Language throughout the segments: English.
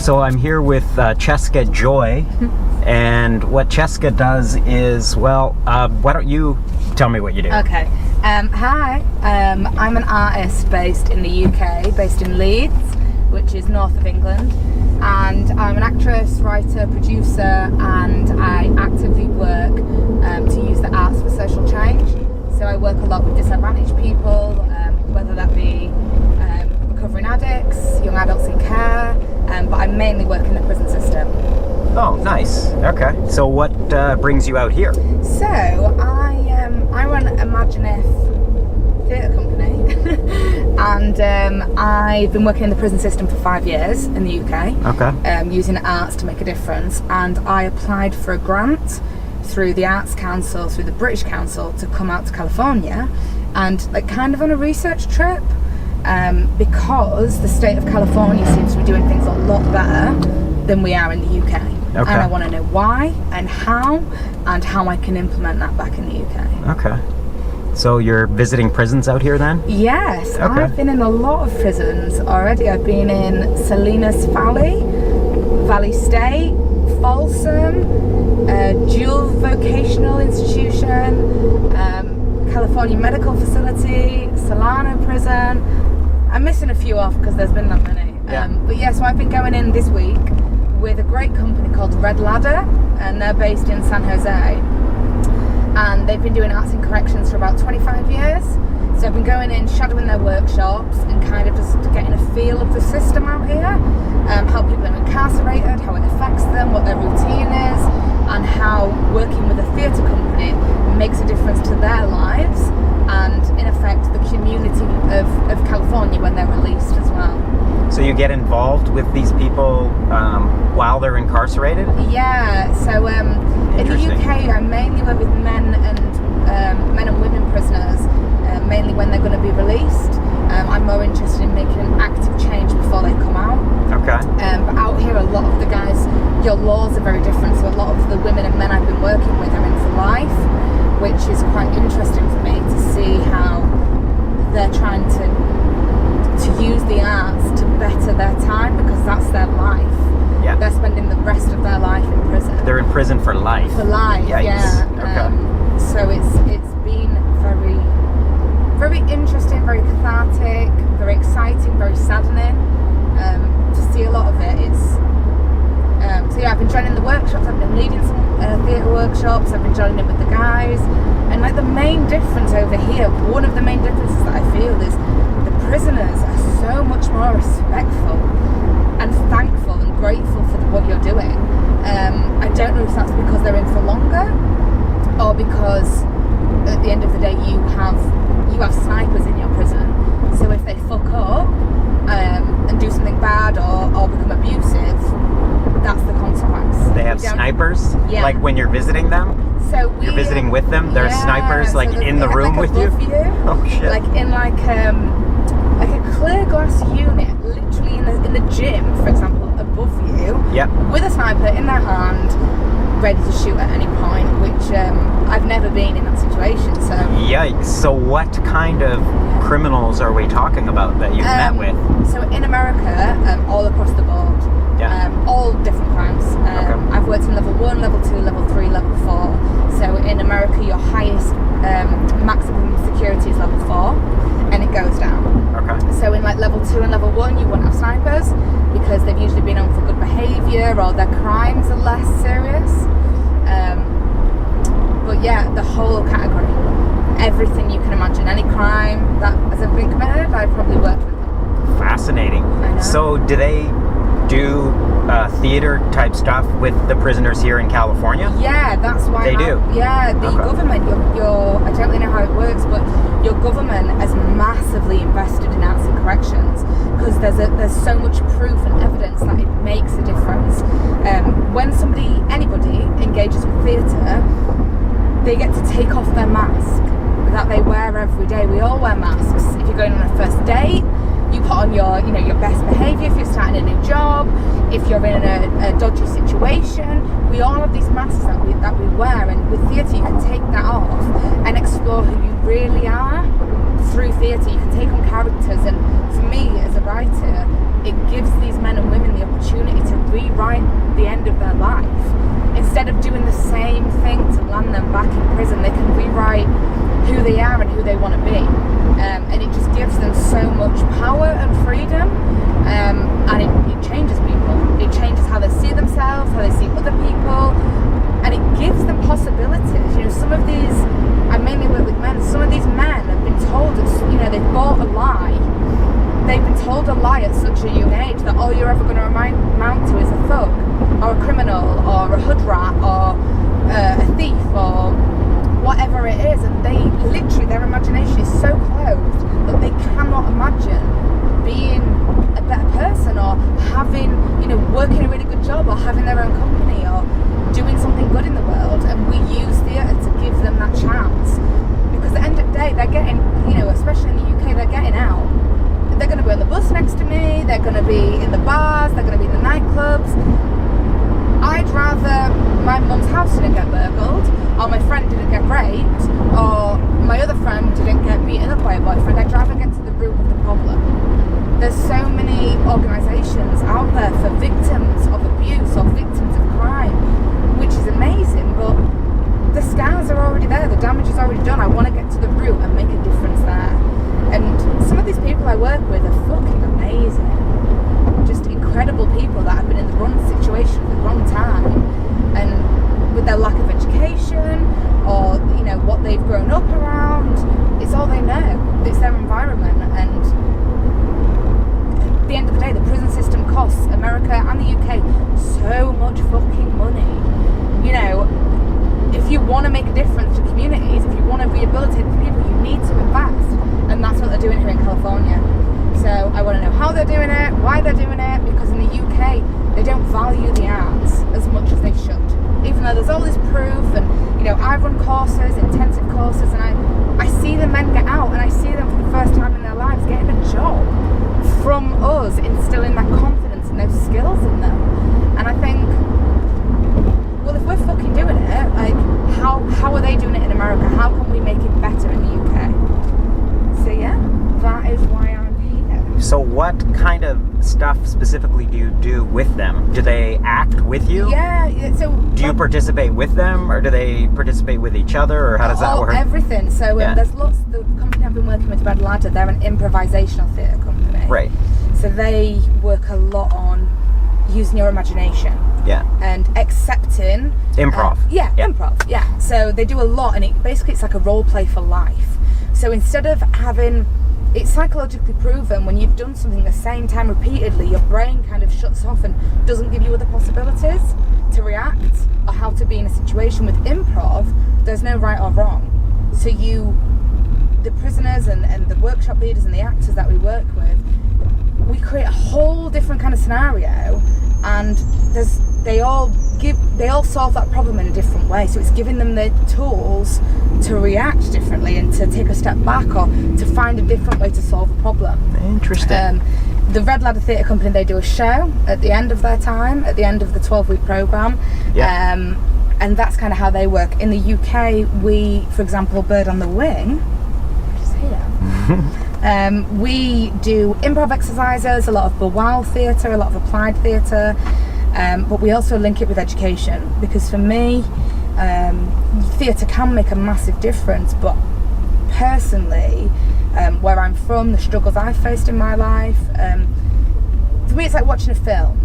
So I'm here with Francesca Joy, and what Francesca does is, well, why don't you tell me what you do? Okay. Hi. I'm an artist based in the UK, based in Leeds, which is north of England, and I'm an actress, writer, producer, and I actively work to use the arts for social change. So I work a lot with disadvantaged people, whether that be recovering addicts, young adults in care, but I mainly work in the prison system. Oh, nice. Okay. So what brings you out here? So I run Imagineth theatre company, and I've been working in the prison system for 5 years in the UK. Okay. Using arts to make a difference, and I applied for a grant through the Arts Council, through the British Council, to come out to California, and like kind of on a research trip, because the state of California seems to be doing things a lot better than we are in the UK. Okay. And I want to know why and how I can implement that back in the UK. Okay. So you're visiting prisons out here then? Yes, Okay. I've been in a lot of prisons already. I've been in Salinas Valley, Valley State, Folsom, Dual Vocational Institution, California Medical Facility, Solano Prison. I'm missing a few off because there's been that many. Yeah. But yeah, so I've been going in this week with a great company called Red Ladder, and they're based in San Jose. And they've been doing arts and corrections for about 25 years. So I've been going in, shadowing their workshops, and kind of just getting a feel of the system out here, how people are incarcerated, how it affects them, what their routine is, and how working with a theatre company makes a difference to their lives and, in effect, the community of California when they're released as well. So you get involved with these people while they're incarcerated? Yeah, so in the UK I mainly work with men and women prisoners, mainly when they're going to be released. I'm more interested in making an active change before they come out. Okay. But out here, a lot of the guys, your laws are very different, so a lot of the women and men I've been working with are in for life, which is quite interesting for me to see how they're trying to use the arts to better their time, because that's their life. Yeah. They're spending the rest of their life in prison. They're in prison for life. For life, Yikes. yeah. Okay. So it's been very, very interesting, very cathartic, very exciting, very saddening to see a lot of it. So yeah, I've been joining the workshops, I've been leading some theatre workshops, I've been joining in with the guys, and like the main difference over here, one of the main differences that I feel is the prisoners are so much more respectful and thankful and grateful for what you're doing. I don't know if that's because they're in for longer, or because at the end of the day you have snipers in your prison, so if they fuck up and do something bad or become abusive, that's the consequence. They have snipers? Yeah. Like when you're visiting them? So You're visiting with them? There are snipers like in the room with you? Oh shit. Like in like a clear glass unit, literally in the gym, for example, above you. Yep. With a sniper in their hand, ready to shoot at any point, which I've never been in that situation. So Yikes. So what kind of criminals are we talking about that you've met with? So in America, all across the board, all different crimes. Okay. I've worked in level 1, level 2, level 3, level 4. So in America, your highest maximum security is level 4, and it goes down. Okay. So in like level 2 and level 1, you won't have snipers because they've usually been on for good behaviour, or their crimes are less serious. But yeah, the whole category, everything you can imagine, any crime that has ever been committed, I've probably worked with them. Fascinating. I know. So do they do theater type stuff with the prisoners here in California? Yeah, that's why they do. Yeah, the government, your I don't really know how it works, but your government has massively invested in arts and corrections, because there's so much proof and evidence that it makes a difference. When anybody engages with theatre, they get to take off their mask that they wear every day. We all wear masks. If you're going on a first date, you put on your best behaviour. If you're starting a new job, if you're in a dodgy situation, we all have these masks that we wear. And with theatre, you can take that off and explore who you really are through theatre. You can take on characters, and for me as a writer, it gives these men and women the opportunity to rewrite the end of their life. Instead of doing the same thing to land them back in prison, they can rewrite who they are and who they want to be. And it just gives them so much power and freedom, and it changes people. It changes how they see themselves, how they see other people, and it gives them possibilities. You know, some of these, I mainly work with men, some of these men have been told, they've bought a lie. They've been told a lie at such a young age that all you're ever going to amount to is a thug, or a criminal, or a hood rat, or a thief, or whatever it is, and they literally, their imagination is so closed that they cannot imagine being a better person, or having, working a really good job, or having their own company, or doing something good in the world. And we use theatre to give them that chance, because at the end of the day, they're getting, especially in the UK, they're getting out. They're going to be on the bus next to me, they're going to be in the bars, they're going to be in the nightclubs. I'd rather my mum's house didn't get burgled, or my friend didn't get raped, or my other friend didn't get beaten up by a boyfriend. I'd rather get to the root of the problem. There's so many organisations out there for victims of abuse or victims of crime, which is amazing, but the scars are already there, the damage is already done. I want to get to the root and make a difference there. And some of these people I work with are fucking amazing. Just incredible people that have been in the wrong situation at the wrong time, and with their lack of education, or what they've grown up around, it's all they know, it's their environment. And at the end of the day, the prison system costs America and the UK so much fucking money. If you want to make a difference to communities, if you want to rehabilitate people, you need to invest, and that's what they're doing here in California. So I want to know how they're doing it, why they're doing it, because in the UK they don't value the arts as much as they should. Even though there's all this proof, and I run courses, intensive courses, and I see the men get out, and I see them for the first time in their lives getting a job from us, instilling that confidence and those skills in them. And I think, well, if we're fucking doing it, like, how are they doing it in America? How can we make it better in the UK? So yeah, that is why I'm here. So what kind of stuff specifically do you do with them? Do they act with you? Yeah, so... Do you participate with them, or do they participate with each other, or how does that work? Everything. So there's lots, the company I've been working with, Red Ladder, they're an improvisational theatre company. Right. So they work a lot on using your imagination. Yeah. And accepting... Improv. Improv, yeah. So they do a lot, and it's like a role play for life. So instead of having... It's psychologically proven, when you've done something the same time repeatedly, your brain kind of shuts off and doesn't give you other possibilities to react or how to be in a situation. With improv, there's no right or wrong. So the prisoners and the workshop leaders and the actors that we work with, we create a whole different kind of scenario, and they all solve that problem in a different way. So it's giving them the tools to react differently and to take a step back, or to find a different way to solve a problem. Interesting. The Red Ladder Theatre Company, they do a show at the end of their time, at the end of the 12-week programme. Yeah. And that's kind of how they work. In the UK, we, for example, Bird on the Wing, which is here, we do improv exercises, a lot of Bewile theatre, a lot of applied theatre, but we also link it with education, because for me, theatre can make a massive difference. But personally, where I'm from, the struggles I've faced in my life, for me it's like watching a film.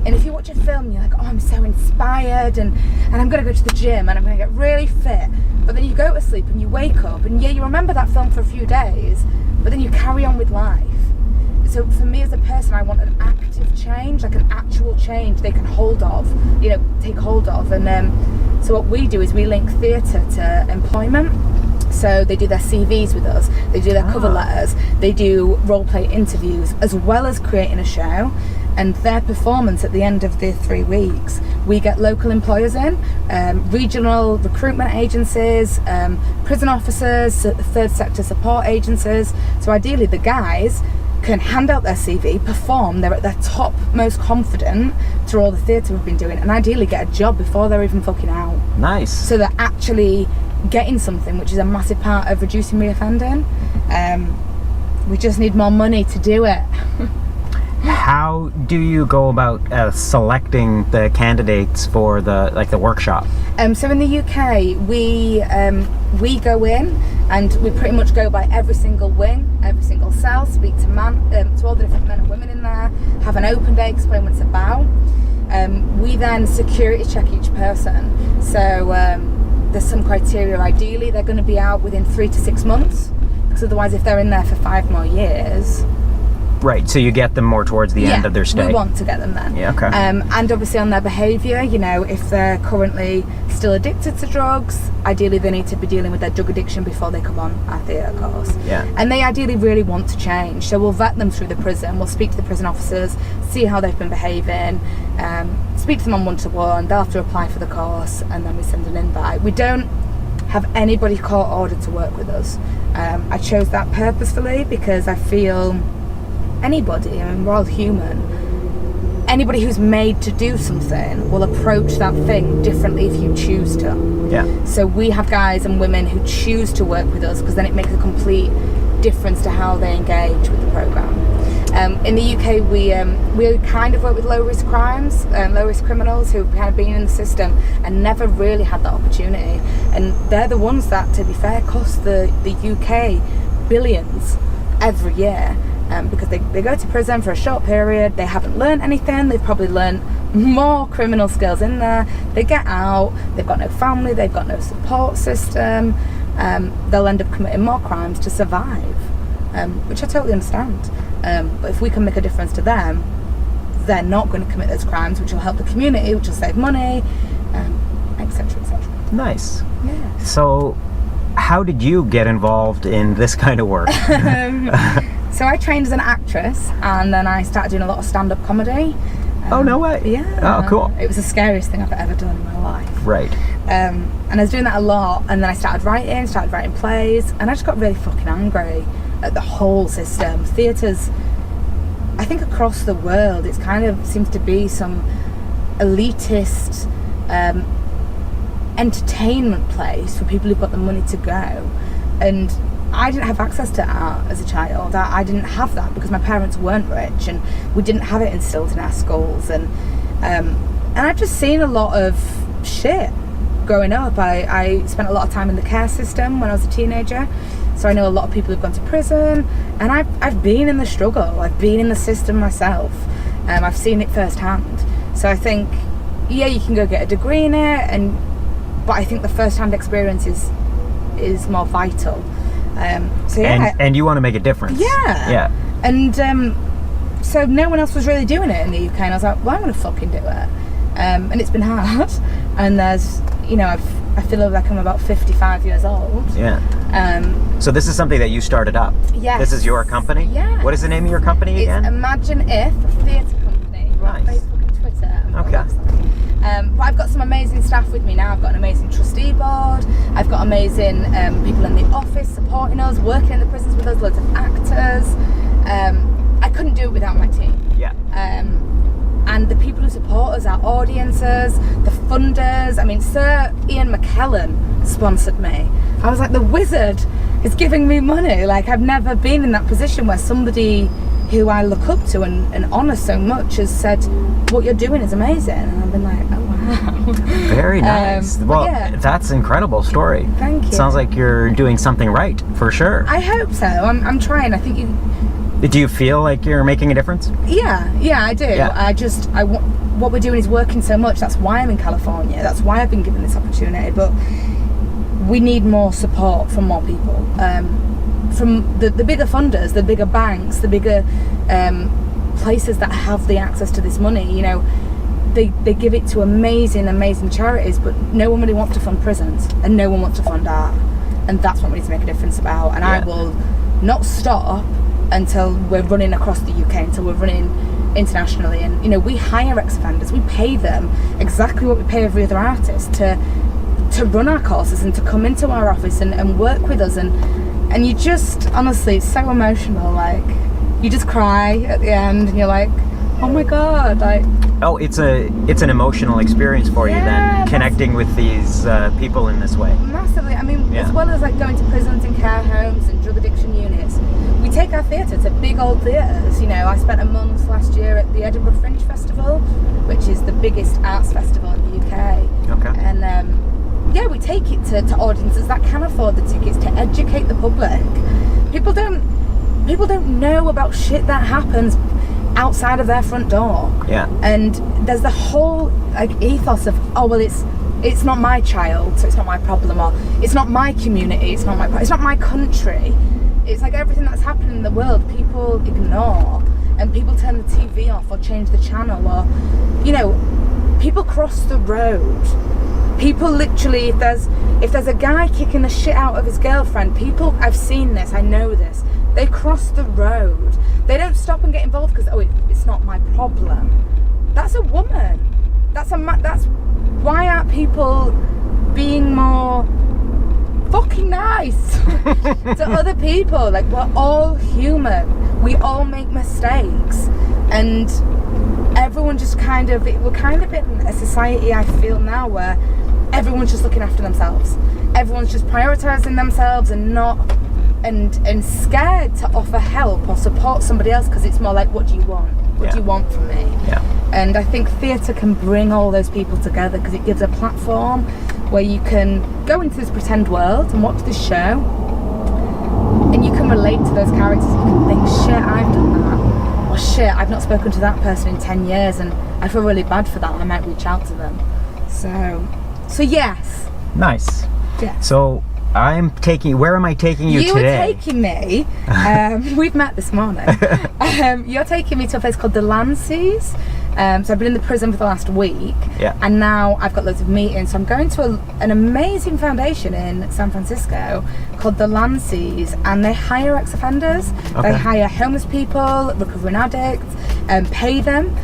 And if you watch a film, you're like, oh, I'm so inspired, and I'm going to go to the gym, and I'm going to get really fit. But then you go to sleep and you wake up, and you remember that film for a few days, but then you carry on with life. So for me as a person, I want an active change, like an actual change they can take hold of. And so what we do is we link theatre to employment. So they do their CVs with us, they do their cover letters, they do role play interviews, as well as creating a show. And their performance at the end of the 3 weeks, we get local employers in, regional recruitment agencies, prison officers, third sector support agencies. So ideally the guys can hand out their CV, perform, they're at their top, most confident through all the theatre we've been doing, and ideally get a job before they're even fucking out. Nice. So they're actually getting something, which is a massive part of reducing reoffending. We just need more money to do it. How do you go about selecting the candidates for the workshop? So in the UK, we go in and we pretty much go by every single wing, every single cell, speak to all the different men and women in there, have an open day, explain what it's about. We then security check each person. So there's some criteria. Ideally, they're going to be out within 3 to 6 months, because otherwise, if they're in there for 5 more years. Right, so you get them more towards the end of their stay. We want to get them then. Yeah, okay. And obviously on their behaviour, you know, if they're currently still addicted to drugs, ideally they need to be dealing with their drug addiction before they come on our theatre course. Yeah. And they ideally really want to change, so we'll vet them through the prison, we'll speak to the prison officers, see how they've been behaving, speak to them on one-to-one, they'll have to apply for the course, and then we send an invite. We don't have anybody court ordered to work with us. I chose that purposefully because I feel anybody, I mean, we're all human, anybody who's made to do something will approach that thing differently if you choose to. Yeah. So we have guys and women who choose to work with us because then it makes a complete difference to how they engage with the programme. In the UK, we kind of work with low-risk crimes, low-risk criminals who've kind of been in the system and never really had that opportunity. And they're the ones that, to be fair, cost the UK billions every year. Because they go to prison for a short period, they haven't learned anything, they've probably learned more criminal skills in there, they get out, they've got no family, they've got no support system, they'll end up committing more crimes to survive, which I totally understand. But if we can make a difference to them, they're not going to commit those crimes, which will help the community, which will save money, etc, etc. Nice. Yeah. So how did you get involved in this kind of work? So I trained as an actress, and then I started doing a lot of stand-up comedy. Oh, no way. Yeah. Oh, cool. It was the scariest thing I've ever done in my life. Right. And I was doing that a lot, and then I started writing plays, and I just got really fucking angry at the whole system. Theatres, I think across the world, it's kind of seems to be some elitist entertainment place for people who've got the money to go. And I didn't have access to art as a child. I didn't have that because my parents weren't rich, and we didn't have it instilled in our schools. And I've just seen a lot of shit growing up. I spent a lot of time in the care system when I was a teenager, so I know a lot of people who've gone to prison, and I've been in the struggle. I've been in the system myself. I've seen it firsthand. So I think, yeah, you can go get a degree in it, but I think the first-hand experience is more vital. So yeah, and you want to make a difference. Yeah. And so no one else was really doing it in the UK, and I was like, well, I'm gonna fucking do it. And it's been hard. And there's, you know, I feel like I'm about 55 years old. Yeah. So this is something that you started up. Yes. This is your company. Yeah. What is the name of your company again? It's Imagine If Theatre Company. We're on Nice. Facebook and Twitter. And Okay. but I've got some amazing staff with me now. I've got an amazing trustee board. I've got amazing people in the office supporting us, working in the prisons with us, loads of actors. I couldn't do it without my team. Yeah. And the people who support us, our audiences, the funders. I mean, Sir Ian McKellen sponsored me. I was like, the wizard is giving me money. Like, I've never been in that position where somebody who I look up to and honour so much has said, what you're doing is amazing. And I've been like, oh wow. Very nice. Well, yeah. that's an incredible story. Thank you. Sounds like you're doing something right, for sure. I hope so. I'm trying. I think you... Do you feel like you're making a difference? Yeah, I do. Yeah. What we're doing is working so much. That's why I'm in California. That's why I've been given this opportunity. But we need more support from more people. From the bigger funders, the bigger banks, the bigger places that have the access to this money. You know, they give it to amazing charities, but no one really wants to fund prisons, and no one wants to fund art. And that's what we need to make a difference about. And I will not stop until we're running across the UK, until we're running internationally. And, you know, we hire ex-offenders, we pay them exactly what we pay every other artist to run our courses and to come into our office and work with us. And you just, honestly, it's so emotional. Like, you just cry at the end, and you're like, oh my God, like... Oh, it's an emotional experience for you then, connecting with these people in this way. Massively. I mean, as well as like going to prisons and care homes and drug addiction units, we take like our theatre. It's a big old theatres. You know, I spent a month last year at the Edinburgh Fringe Festival, which is the biggest arts festival in the UK. Okay. And yeah, we take it to audiences that can afford the tickets to educate the public. People don't know about shit that happens outside of their front door. Yeah. And there's the whole like ethos of, oh well, it's not my child, so it's not my problem, or it's not my community, it's not my country. It's like everything that's happening in the world, people ignore, and people turn the TV off or change the channel, or, you know, people cross the road. People literally, if there's a guy kicking the shit out of his girlfriend, people, I've seen this, I know this, they cross the road. They don't stop and get involved because, oh, it's not my problem. That's a woman. That's why aren't people being more fucking nice to other people? Like, we're all human. We all make mistakes. And everyone just we're kind of in a society, I feel now, where everyone's just looking after themselves. Everyone's just prioritizing themselves and not and scared to offer help or support somebody else, because it's more like, what do you want? What do you want from me? Yeah. And I think theatre can bring all those people together, because it gives a platform where you can go into this pretend world and watch this show, and you can relate to those characters. You can think, shit, I've done that. Or shit, I've not spoken to that person in 10 years and I feel really bad for that. I might reach out to them. So yes. Nice. Yeah. So where am I taking you today? You're taking me, we've met this morning. You're taking me to a place called the Lances. So I've been in the prison for the last week. Yeah. And now I've got loads of meetings. So I'm going to an amazing foundation in San Francisco called the Lances, and they hire ex-offenders. Okay. They hire homeless people, recovering addicts, pay them,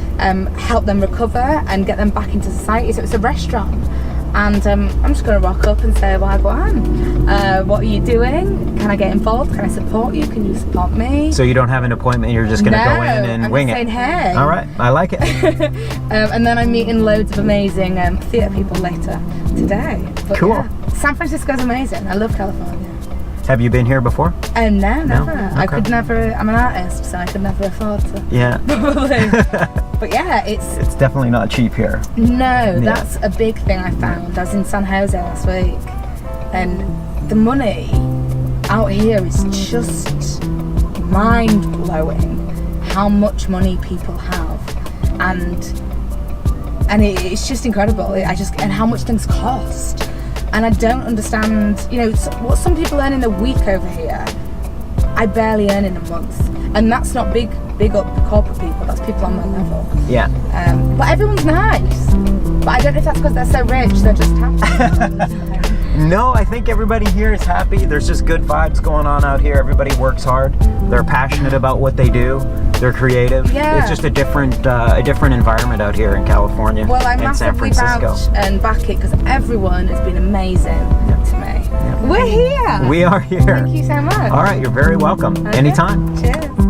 help them recover and get them back into society. So it's a restaurant. And I'm just going to rock up and say, Wagwan, what are you doing? Can I get involved? Can I support you? Can you support me? So you don't have an appointment, you're just going to go in and wing it? I'm saying, hey. All right, I like it. And then I'm meeting loads of amazing theatre people later today. But cool. Yeah, San Francisco's amazing. I love California. Have you been here before? No, never. Okay. I could never, I'm an artist, so I could never afford to. Yeah. But yeah, it's definitely not cheap here. No, that's a big thing I found. I was in San Jose last week, and the money out here is just mind-blowing. How much money people have, and it's just incredible. And how much things cost. And I don't understand, you know, what some people earn in a week over here, I barely earn in a month. And that's not big up corporate people, that's people on my level. Yeah. But everyone's nice. But I don't know if that's because they're so rich, they're just happy. No, I think everybody here is happy. There's just good vibes going on out here. Everybody works hard. They're passionate about what they do. They're creative. Yeah. It's just a different environment out here in California and San Francisco. Vouch and back it, because everyone has been amazing to me. Yeah. We're here. We are here. Thank you so much. All right, you're very welcome. Okay. Anytime. Cheers.